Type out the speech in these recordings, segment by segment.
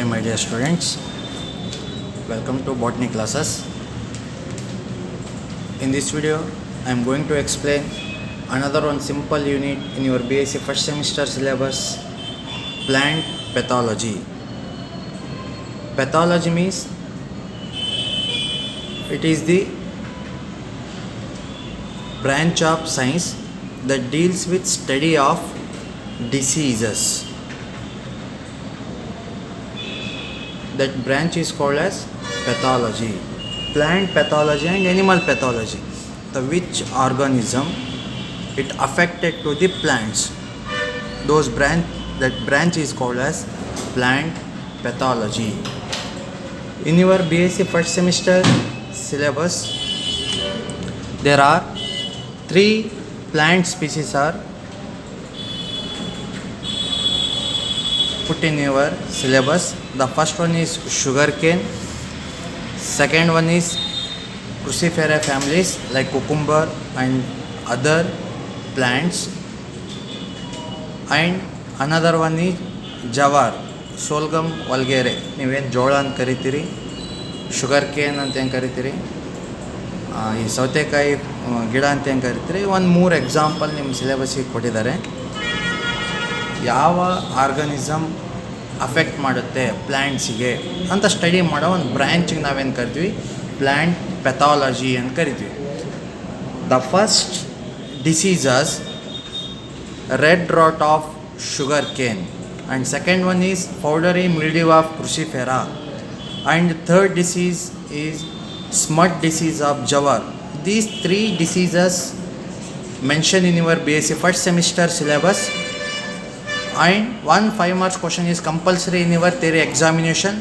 Hi my dear students, welcome to botany classes. In this video, I am going to explain another one simple unit in your BSc first semester syllabus, plant pathology. Pathology means it is the branch of science that deals with study of diseases. That branch is called as pathology. Plant pathology and animal pathology. The which organism it affected to the plants. That branch is called as plant pathology. In your BSc first semester syllabus, there are 3 plant species are put in your syllabus. The first one is sugarcane, second one is cruciferous families like cucumber and other plants, and another one is jawar, sorghum vulgare. ನೀವೇನು ಜೋಳ ಅಂತ ಕರಿತೀರಿ, sugar cane ಅಂತ ಹೆಂಗೆ ಕರಿತೀರಿ, ಈ ಸೌತೆಕಾಯಿ ಗಿಡ ಅಂತ ಹೆಂಗೆ ಕರಿತೀರಿ. ಒಂದು 3 ಎಕ್ಸಾಂಪಲ್ ನಿಮ್ಮ ಸಿಲೆಬಸ್ಸಿಗೆ ಕೊಟ್ಟಿದ್ದಾರೆ. ಯಾವ ಆರ್ಗನಿಸಮ್ ಅಫೆಕ್ಟ್ ಮಾಡುತ್ತೆ ಪ್ಲ್ಯಾಂಟ್ಸಿಗೆ ಅಂತ ಸ್ಟಡಿ ಮಾಡೋ ಒಂದು ಬ್ರ್ಯಾಂಚಿಗೆ ನಾವೇನು ಕರಿತೀವಿ, ಪ್ಲ್ಯಾಂಟ್ ಪೆಥಾಲಜಿ ಅಂತ ಕರಿತೀವಿ. The first diseases red rot of sugar cane, and second one is powdery mildew of crucifera, and third disease is smut disease of jawar. These 3 diseases mentioned in your BSc first semester syllabus, and one 5 marks question is compulsory in your theory examination.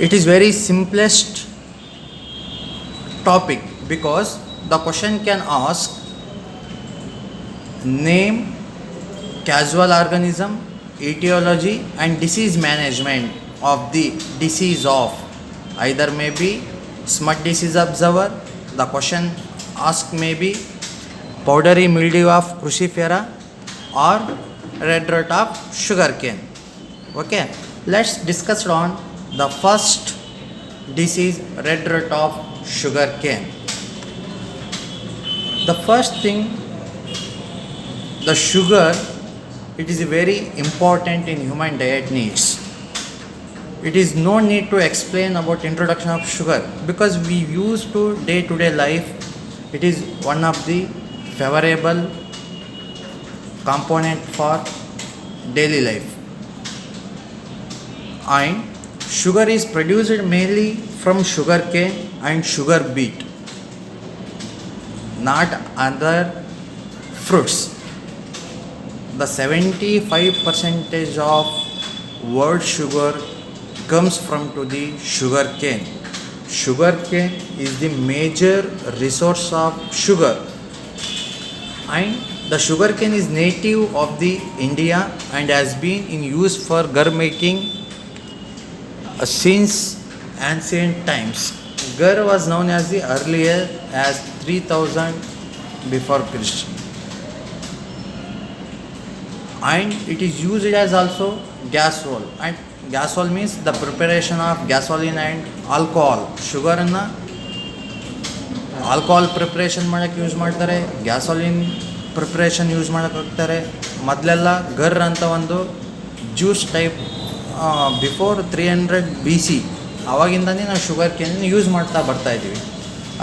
It is very simplest topic because the question can ask name, causal organism, etiology and disease management of the disease of either may be smut disease of jawar, the question asked may be powdery mildew of cruciferaa or red rot of sugarcane. Okay, let's discuss on the first disease, red rot of sugarcane. The first thing, the sugar, it is very important in human diet needs. It is no need to explain about introduction of sugar because we use to day life. It is one of the favorable component for daily life. And sugar is produced mainly from sugarcane and sugar beet, not other fruits. The 75% of world sugar comes from to the sugar cane. Sugar cane is the major resource of sugar, and the sugar cane is native of the India and has been in use for gur making since ancient times. Gur was known as the earlier as 3000 before Christ, and it is used as also gasoil. And gasoil means the preparation of gasoline and alcohol. ಶುಗರನ್ನು alcohol preparation ಮಾಡೋಕ್ಕೆ use ಮಾಡ್ತಾರೆ, gasoline preparation use ಮಾಡೋಕ್ಕೆ ಹೋಗ್ತಾರೆ. ಮೊದಲೆಲ್ಲ ಗರ್ ಅಂತ ಒಂದು juice type before 300 BC ಆವಾಗಿಂದನೇ ನಾವು ಶುಗರ್ ಕೇನ್ ಯೂಸ್ ಮಾಡ್ತಾ ಬರ್ತಾಯಿದ್ದೀವಿ.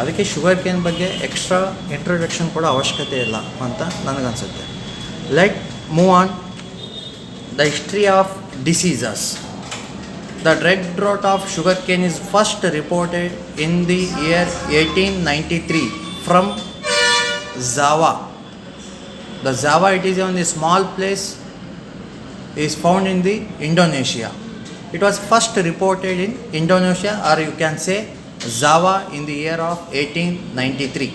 ಅದಕ್ಕೆ ಶುಗರ್ ಕೇನ್ ಬಗ್ಗೆ ಎಕ್ಸ್ಟ್ರಾ ಇಂಟ್ರೊಡಕ್ಷನ್ ಕೊಡೋ ಅವಶ್ಯಕತೆ ಇಲ್ಲ ಅಂತ ನನಗನ್ಸುತ್ತೆ. Let move on the history of diseases. The red rot of sugarcane is first reported in the year 1893 from Java. The Java, it is on a small place, is found in the Indonesia. It was first reported in Indonesia, or you can say Java, in the year of 1893.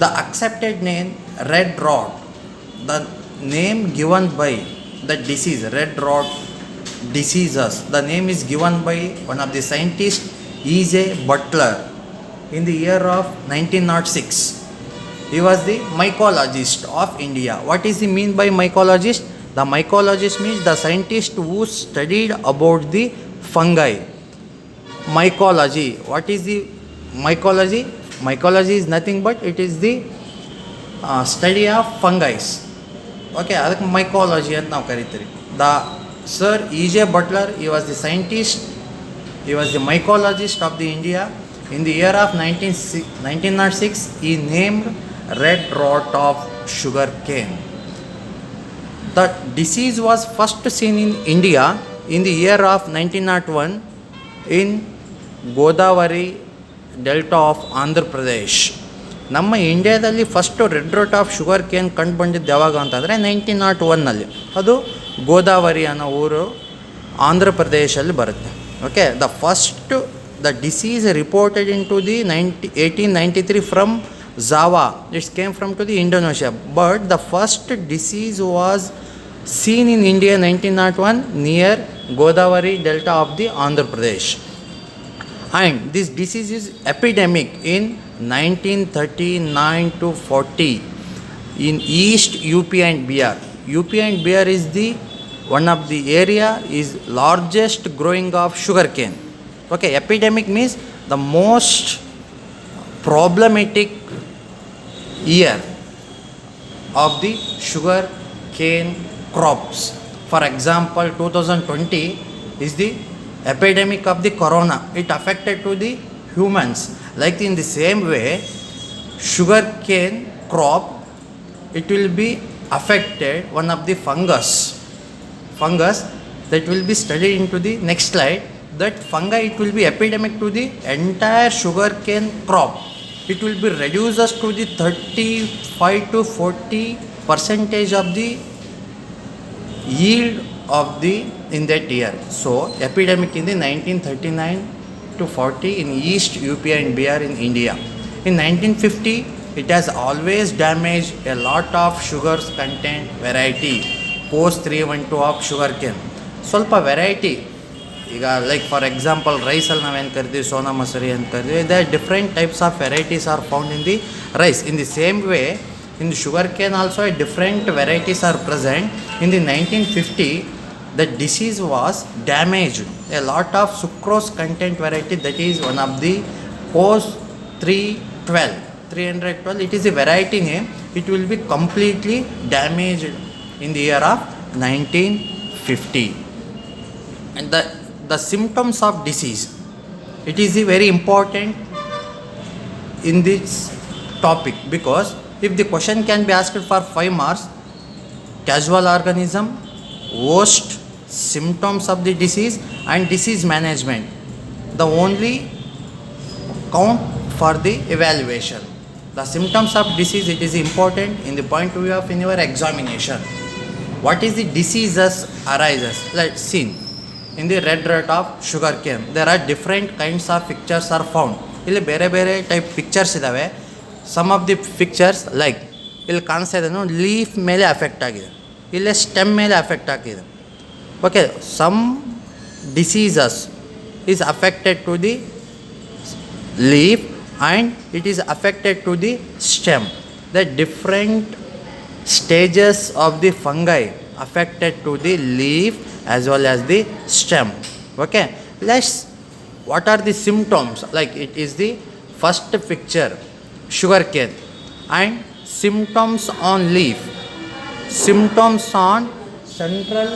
The accepted name red rot, the name given by the disease red rot diseases, the name is given by one of the scientists, E.J. Butler, in the year of 1906. He was the mycologist of India. What is the mean by mycologist? The mycologist means the scientist who studied about the fungi. Mycology. What is the mycology? Mycology is nothing but it is the study of fungi. Okay, ಅದಕ್ಕೆ mycology ಅಂತ ನಾವು ಕರಿತೀವಿ. The sir E J Butler, he was the scientist, he was the mycologist of the India. In the year of 1906, he named red rot of sugar cane. The disease was first seen in India in the year of 1901 in Godavari delta of Andhra Pradesh. ನಮ್ಮ ಇಂಡಿಯಾದಲ್ಲಿ first red wrote of sugar Kane ಕಂಡು ಬಂದಿದ್ದು ಯಾವಾಗ ಅಂತಂದರೆ 1901ನಲ್ಲಿ. ಅದು ಗೋದಾವರಿ ಅನ್ನೋ ಊರು ಆಂಧ್ರ ಪ್ರದೇಶಲ್ಲಿ ಬರುತ್ತೆ. Okay, the disease reported in to the 1893 from Java. It's came from to the Indonesia. But the first disease was seen in India 1901 near Godavari delta of the Andhra Pradesh. And this disease is epidemic in 1939 to 40 in East UP and Bihar. UP and Bihar is the one of the area is largest growing of sugarcane. Okay, epidemic means the most problematic year of the sugar cane crops. For example, 2020 is the epidemic of the corona. It affected to the humans. Like in the same way, sugar cane crop, it will be affected one of the fungus that will be studied into the next slide. That fungi, it will be epidemic to the entire sugar cane crop. It will be reduced to the 35 to 40% of the yield of the in that year. So epidemic in the 1939 to 40 in East UP and Bihar in India. In 1950 it has always damaged a lot of sugars content variety post 312 of sugar cane. ಸ್ವಲ್ಪ variety ಈಗ like for example ರೈಸಲ್ಲಿ ನಾವೇನು ಕರಿತೀವಿ ಸೋನಾ ಮಸೂರಿ ಅಂತ ಕರಿತೀವಿ. The different types of varieties are found in the rice. In the same way in the sugarcane also different varieties are present. In the 1950 the disease was damaged a lot of sucrose content variety, that is one of the post 312. It is a variety name. It will be completely damaged in the year of 1950. And the symptoms of disease, it is very important in this topic, because if the question can be asked for 5 marks, casual organism, worst symptoms of the disease and disease management, the only count for the evaluation. The symptoms of disease, it is important in the point of view of in your examination. What is the diseases arises? Let's see. In the red rot of sugarcane, there are different kinds of pictures are found. ಇಲ್ಲಿ ಬೇರೆ ಬೇರೆ type pictures ಇದ್ದಾವೆ. Some of the pictures like ಇಲ್ಲಿ ಕಾಣಿಸ್ತಾ ಇದೆ, leaf ಮೇಲೆ affect ಆಗಿದೆ, ಇಲ್ಲೇ ಸ್ಟೆಮ್ ಮೇಲೆ ಅಫೆಕ್ಟ್ ಆಗಿದೆ. Okay, some diseases is affected to the leaf and it is affected to the stem. The different stages of the fungi affected to the leaf as well as the stem. Okay, what are the symptoms? Like it is the first picture, sugarcane, and symptoms on leaf, symptoms on central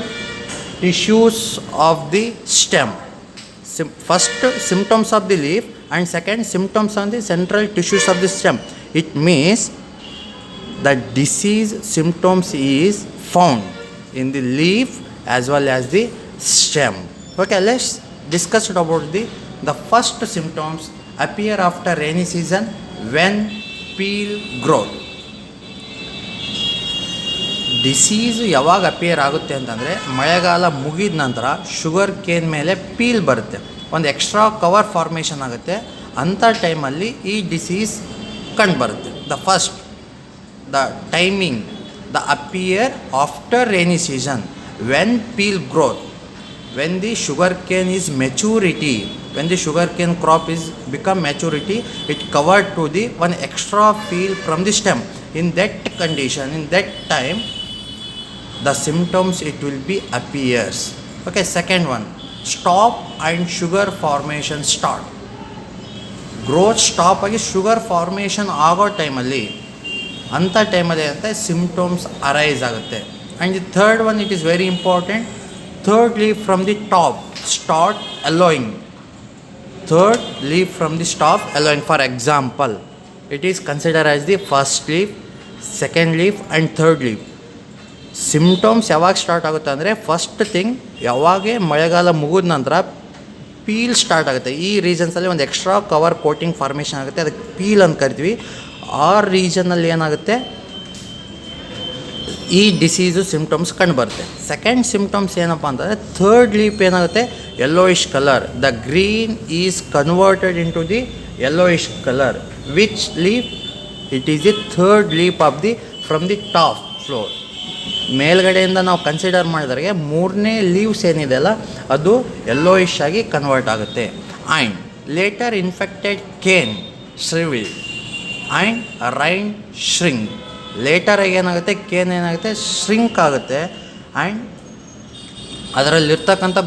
tissues of the stem. First symptoms of the leaf and second symptoms on the central tissues of the stem. It means the disease symptoms is found in the leaf as well as the stem. Okay, let's discuss about the first symptoms appear after rainy season when peel growth. Disease ಯಾವಾಗ appear ಆಗುತ್ತೆ ಅಂತಂದರೆ ಮಳೆಗಾಲ ಮುಗಿದ ನಂತರ sugar cane ಮೇಲೆ peel ಬರುತ್ತೆ, ಒಂದು extra cover formation ಆಗುತ್ತೆ. ಅಂಥ ಟೈಮಲ್ಲಿ ಈ ಡಿಸೀಸ್ ಕಂಡುಬರುತ್ತೆ. The timing the appear after rainy season when peel growth, when the sugarcane is maturity, when the sugarcane crop is become maturity, it covered to the one extra peel from the stem. In that condition, in that time, the symptoms it will be appears. Okay, second one, stop and sugar formation start. Growth stop ಆಗಿ sugar formation ಆಗೋ ಟೈಮಲ್ಲಿ, ಅಂಥ ಟೈಮಲ್ಲಿ ಏನಂತೆ symptoms arise ಆಗುತ್ತೆ. And the third one, it is very important, third leave from the top start allowing. Third leave from the stop allowing. For example, it is consider as the first leave, second leave and third leave. Symptoms ಯಾವಾಗ start ಆಗುತ್ತೆ ಅಂದರೆ, first thing ಯಾವಾಗ ಮಳೆಗಾಲ ಮುಗಿದ ನಂತರ peel start ಆಗುತ್ತೆ. ಈ ರೀಜನ್ಸಲ್ಲಿ ಒಂದು ಎಕ್ಸ್ಟ್ರಾ ಕವರ್ ಕೋಟಿಂಗ್ ಫಾರ್ಮೇಷನ್ ಆಗುತ್ತೆ, ಅದಕ್ಕೆ ಪೀಲ್ ಅಂತ ಕರಿತೀವಿ. ಆ ರೀಜನಲ್ಲಿ ಏನಾಗುತ್ತೆ, ಈ ಡಿಸೀಸು ಸಿಂಪ್ಟಮ್ಸ್ ಕಂಡುಬರುತ್ತೆ. ಸೆಕೆಂಡ್ ಸಿಂಪ್ಟಮ್ಸ್ ಏನಪ್ಪ ಅಂತಂದರೆ, ಥರ್ಡ್ ಲೀಫ್ ಏನಾಗುತ್ತೆ, yellowish colour. The green is converted in to the yellowish colour. Which leaf? It is the third leaf of the from the top floor. ಮೇಲ್ಗಡೆಯಿಂದ ನಾವು ಕನ್ಸಿಡರ್ ಮಾಡಿದ್ರೆ ಮೂರನೇ leaves ಏನಿದೆ ಅಲ್ಲ, ಅದು ಯೆಲ್ಲೋಯಿಶ್ ಆಗಿ ಕನ್ವರ್ಟ್ ಆಗುತ್ತೆ. And later infected cane shrivel and rind shrink. ಲೇಟರಾಗಿ ಏನಾಗುತ್ತೆ, ಕೇನ್ ಏನಾಗುತ್ತೆ, ಶ್ರಿಂಕ್ ಆಗುತ್ತೆ. ಆ್ಯಂಡ್ ಅದರಲ್ಲಿರ್ತಕ್ಕಂಥ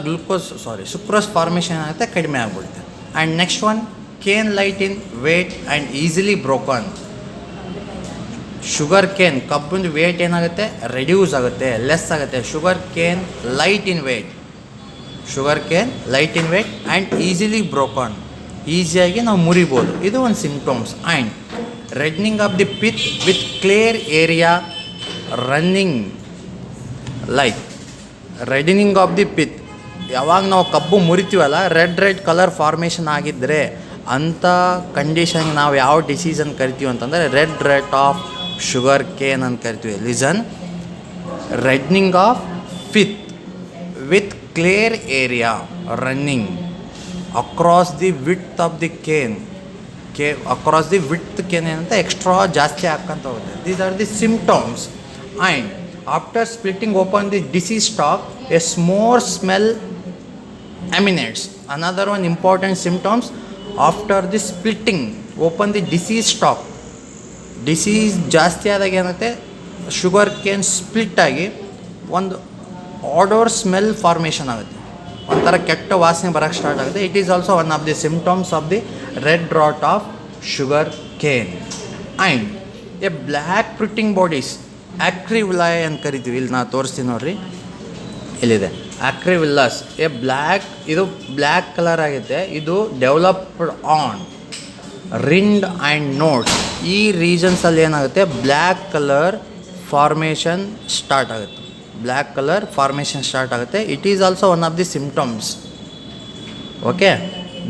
ಸುಕ್ರೋಸ್ ಫಾರ್ಮೇಷನ್ ಏನಾಗುತ್ತೆ, ಕಡಿಮೆ ಆಗಿಬಿಡುತ್ತೆ. And next one, cane light in weight and easily broken. Sugar cane ಕಬ್ಬಿಂದು ವೇಟ್ ಏನಾಗುತ್ತೆ, ರೆಡ್ಯೂಸ್ ಆಗುತ್ತೆ, ಲೆಸ್ ಆಗುತ್ತೆ. Sugar cane light in weight, sugar cane light in weight and easily broken. ಈಸಿಯಾಗಿ ನಾವು ಮುರಿಬೋದು. ಇದು ಒಂದು symptoms. And reddening of the pith with clear area running like. Reddening of the pith, ಯಾವಾಗ ನಾವು ಕಬ್ಬು ಮುರಿತೀವಲ್ಲ, ರೆಡ್ ಕಲರ್ ಫಾರ್ಮೇಷನ್ ಆಗಿದ್ದರೆ ಅಂಥ ಕಂಡೀಷನ್ಗೆ ನಾವು ಯಾವ ಡಿಸೀಸ್ ಅಂತ ಕರಿತೀವಿ ಅಂತಂದರೆ, ರೆಡ್ ಆಫ್ ಶುಗರ್ ಕೇನ್ ಅಂತ ಕರಿತೀವಿ. Listen, reddening of pith with clear area running across the width of the cane. Across the width cane ಏನಂತ ಎಕ್ಸ್ಟ್ರಾ ಜಾಸ್ತಿ ಹಾಕ್ಕಂತ ಹೋಗುತ್ತೆ. These are the symptoms. And after splitting open the disease stalk, a ಸ್ಮೋರ್ smell emanates. Another one important symptoms, after the splitting open the disease stalk. Disease ಜಾಸ್ತಿ ಆದಾಗ ಏನಾಗುತ್ತೆ, sugar cane split ಆಗಿ ಒಂದು ಆಡೋರ್ ಸ್ಮೆಲ್ ಫಾರ್ಮೇಷನ್ ಆಗುತ್ತೆ, ಒಂಥರ ಕೆಟ್ಟ ವಾಸನೆ ಬರೋಕ್ಕೆ ಸ್ಟಾರ್ಟ್ ಆಗುತ್ತೆ. It is also one of the symptoms of the red rot of sugar cane. And a black fruiting bodies, acervuli ಅಂತ ಕರಿತೀವಿ. ಇಲ್ಲಿ ನಾನು ತೋರಿಸ್ತೀನಿ ನೋಡ್ರಿ, ಇಲ್ಲಿದೆ ಆಕ್ರಿವಿಲ್ಲಸ್. ಇದು ಬ್ಲ್ಯಾಕ್ ಕಲರ್ ಆಗುತ್ತೆ. ಇದು developed on rind and nodes. ಈ ರೀಜನ್ಸಲ್ಲಿ ಏನಾಗುತ್ತೆ, ಬ್ಲ್ಯಾಕ್ ಕಲರ್ ಫಾರ್ಮೇಷನ್ ಸ್ಟಾರ್ಟ್ ಆಗುತ್ತೆ. It is also one of the symptoms. Okay,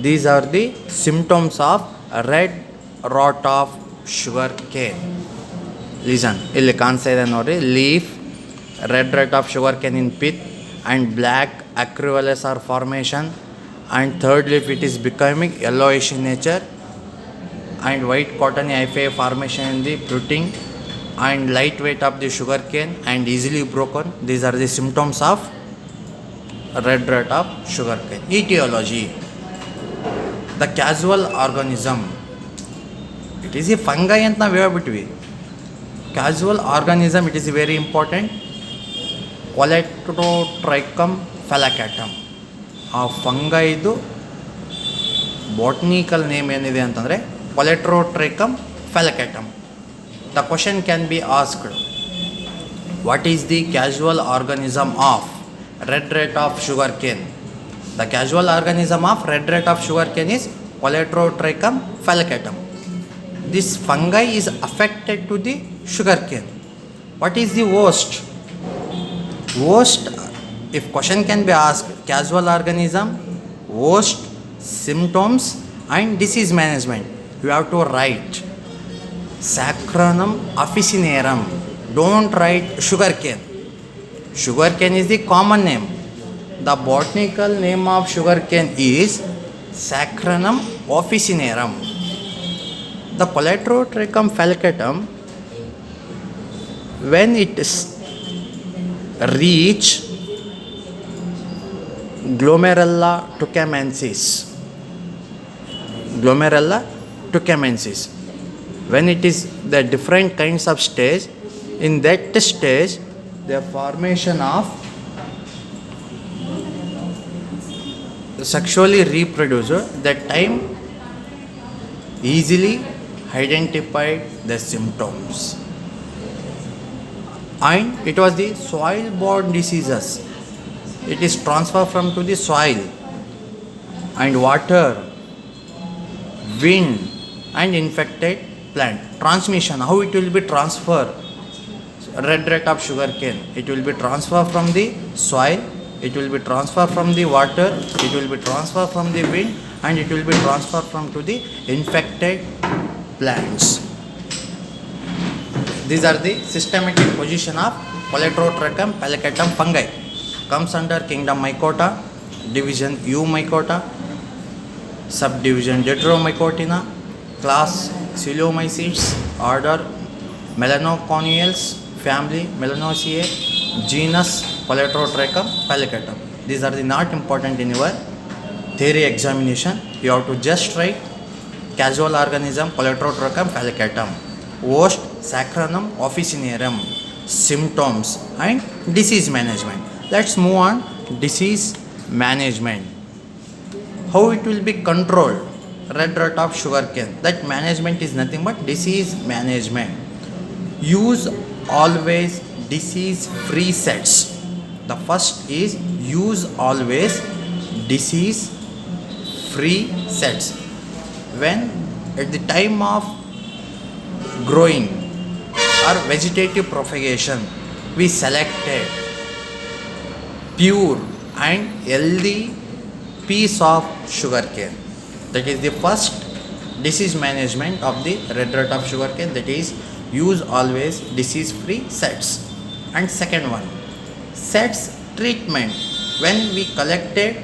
these are the symptoms of red rot of sugar cane. Lesion, ಇಲ್ಲಿ ಕಾಣಿಸ್ತಾ ಇದೆ ನೋಡಿ, leaf, red rot of sugar cane in pith, and black acrovalis are formation, and third leaf it is becoming yellowish in nature, and white cottony hyphae formation in the fruiting, and light weight of the sugar cane and easily broken. These are the symptoms of red rot of sugar cane. Etiology, the causal organism, it is a fungi anta ನಾವು ಹೇಳ್ಬಿಟ್ವಿ. Causal organism, it is very important. ಕೊಲೆಟ್ರೋಟ್ರೈಕಮ್ ಫೆಲಕ್ಯಾಟಮ್. ಆ ಫಂಗೈದು ಬಾಟ್ನಿಕಲ್ name ಏನಿದೆ ಅಂತಂದರೆ Colletotrichum falcatum. The question can be asked, what is the causal organism of red rot of sugar cane? The causal organism of red rot of sugar cane is Colletotrichum falcatum. This fungi is affected to the sugar cane. What is the worst? If question can be asked, causal organism, worst, symptoms and disease management, you have to write Saccharinum officinarum. Don't write sugarcane. Sugarcane is the common name. The botanical name of sugarcane is Saccharinum officinarum. The Coletrotrechum falcatum, when it is reach Glomerella tucamensis, when it is the different kinds of stage, in that stage the formation of sexually reproducer, that time easily identified the symptoms. And it was the soil borne diseases. It is transferred from to the soil and water, wind and infected plant. Transmission, how it will be transferred? Red rot of sugarcane, it will be transferred from the soil, it will be transferred from the water, it will be transferred from the wind, and it will be transferred from to the infected plants. These are the systematic position of Polytrotrachum palicatum fungi. Comes under kingdom Mycota, division Eumycota, subdivision Deuteromycotina, class Coelomycetes, order Melanoconioles, family Melanoceae, genus Polytrotrachum palicatum. These are the not important in your theory examination. You have to just write casual organism Polytrotrachum palicatum, host Saccharinum officinarum, symptoms and disease management. Let's move on. Disease management. How it will be controlled? Red rot of sugarcane. That management is nothing but disease management. Use always disease-free sets. The first is use always disease-free sets. When at the time of growing or vegetative propagation, we selected pure and healthy piece of sugarcane. That is the first disease management of the red rot of sugarcane, that is use always disease-free sets. And second one, sets treatment. When we collected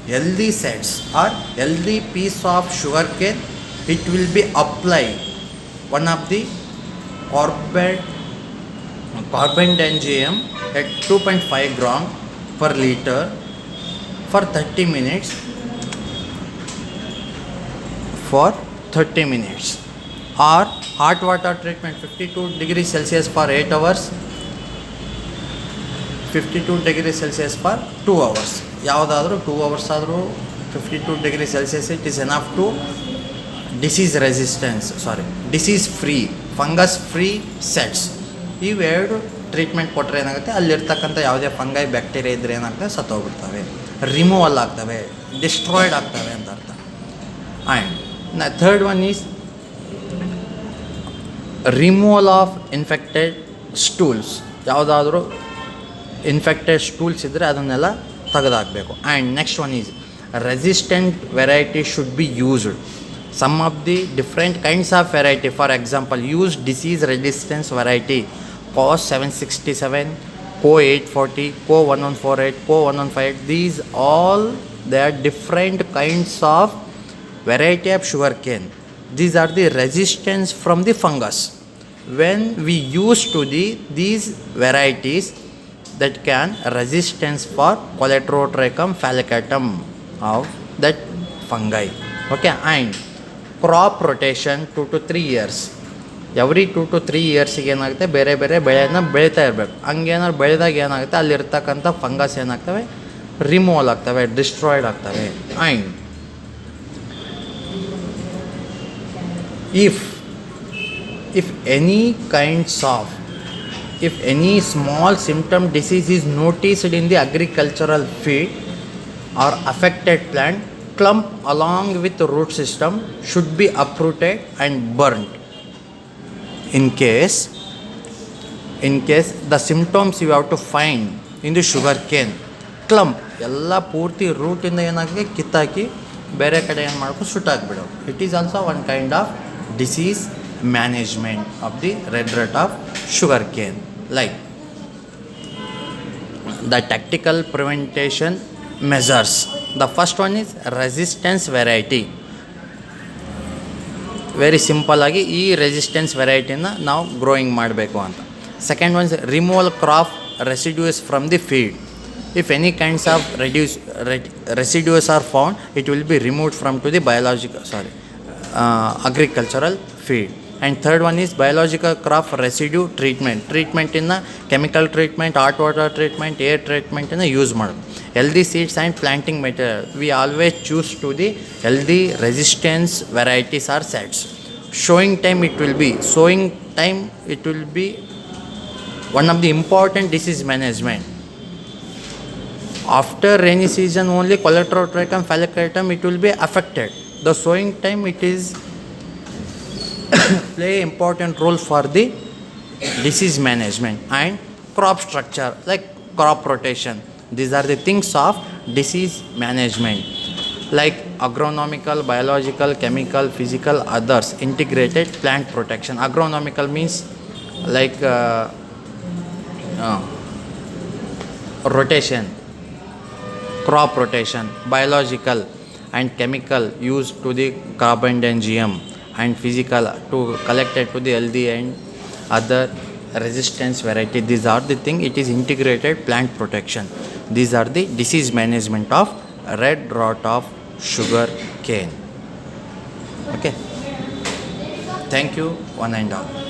healthy sets or healthy piece of sugarcane, it will be applied one of the carbendazim at 2.5 gram per liter for 30 minutes. Or hot water treatment 52 degrees Celsius for 8 hours, 52 degrees Celsius for 2 hours. ಯಾವುದಾದರೂ 2 hours ಆದರೂ 52 degrees Celsius, it is enough to disease free, fungus free sets. ಇವೆರಡು treatment ಕೊಟ್ಟರೆ ಏನಾಗುತ್ತೆ, ಅಲ್ಲಿರ್ತಕ್ಕಂಥ ಯಾವುದೇ fungi bacteria ಇದ್ದರೆ ಏನಾಗ್ತವೆ, ಸತ್ತೋಗ್ಬಿಡ್ತವೆ, removal ಆಗ್ತವೆ, destroyed ಆಗ್ತವೆ ಅಂತ ಅರ್ಥ. And third one is removal of infected stools. ಯಾವುದಾದ್ರೂ ಇನ್ಫೆಕ್ಟೆಡ್ ಸ್ಟೂಲ್ಸ್ ಇದ್ದರೆ ಅದನ್ನೆಲ್ಲ ತೆಗೆದಾಕಬೇಕು. And next one is resistant variety should be used. Some of the different kinds of variety, for example, use disease resistance variety COS 767, CO 840, CO 1148, CO 1158. These all, they are different kinds of variety of sugarcane. These are the resistance from the fungus. When we use to these varieties, that can resistance for Polytrotrachum palicatum of that fungi. Okay, and crop rotation 2 to 3 years. Every 2 to 3 ಇಯರ್ಸಿಗೆ ಏನಾಗುತ್ತೆ, ಬೇರೆ ಬೇರೆ ಬೆಳೆಯನ್ನು ಬೆಳೀತಾ ಇರಬೇಕು. ಹಂಗೇನಾದ್ರು ಬೆಳೆದಾಗ ಏನಾಗುತ್ತೆ, ಅಲ್ಲಿರ್ತಕ್ಕಂಥ fungus ಏನಾಗ್ತವೆ, removal ಆಗ್ತವೆ, ಡಿಸ್ಟ್ರಾಯ್ಡ್ ಆಗ್ತವೆ. And if any small symptom disease is noticed in the agricultural field or affected plant, clump along with the root system should be uprooted and burnt. In case the symptoms you have to find in the sugarcane, clump ಎಲ್ಲ ಪೂರ್ತಿ ರೂಟಿಂದ ಏನಾಗಿ ಕಿತ್ತಾಕಿ ಬೇರೆ ಕಡೆ ಏನು ಮಾಡ್ಕೊಂಡು ಸುಟ್ಟಾಕ್ಬಿಡೋದು. It is also one kind of disease management of the red rot of sugarcane. Like the tactical prevention measures. The first one is resistance variety. Very simple ಆಗಿ ಈ ರೆಸಿಸ್ಟೆನ್ಸ್ ವೆರೈಟಿನ ನಾವು ಗ್ರೋಯಿಂಗ್ ಮಾಡಬೇಕು ಅಂತ. Second one is removal crop residues from the feed. If any kinds of residues are found, it will be removed from to the agricultural feed. And third one is biological crop residue treatment. Treatment in the chemical treatment, hot water treatment, air treatment in the use ಮಾಡೋದು. Healthy seeds and planting material. We always choose to the healthy resistance varieties or sets. Sowing time it will be one of the important disease management. After rainy season only Coleotrichum falciparum it will be affected. The sowing time it is play important role for the disease management and crop structure like crop rotation. These are the things of disease management like agronomical, biological, chemical, physical, others, integrated plant protection. Agronomical means like rotation, crop rotation, biological and chemical used to the carbendazim, and physical to collected to the healthy and other resistance variety. These are the thing, it is integrated plant protection. These are the disease management of red rot of sugar cane. Okay, thank you one and all.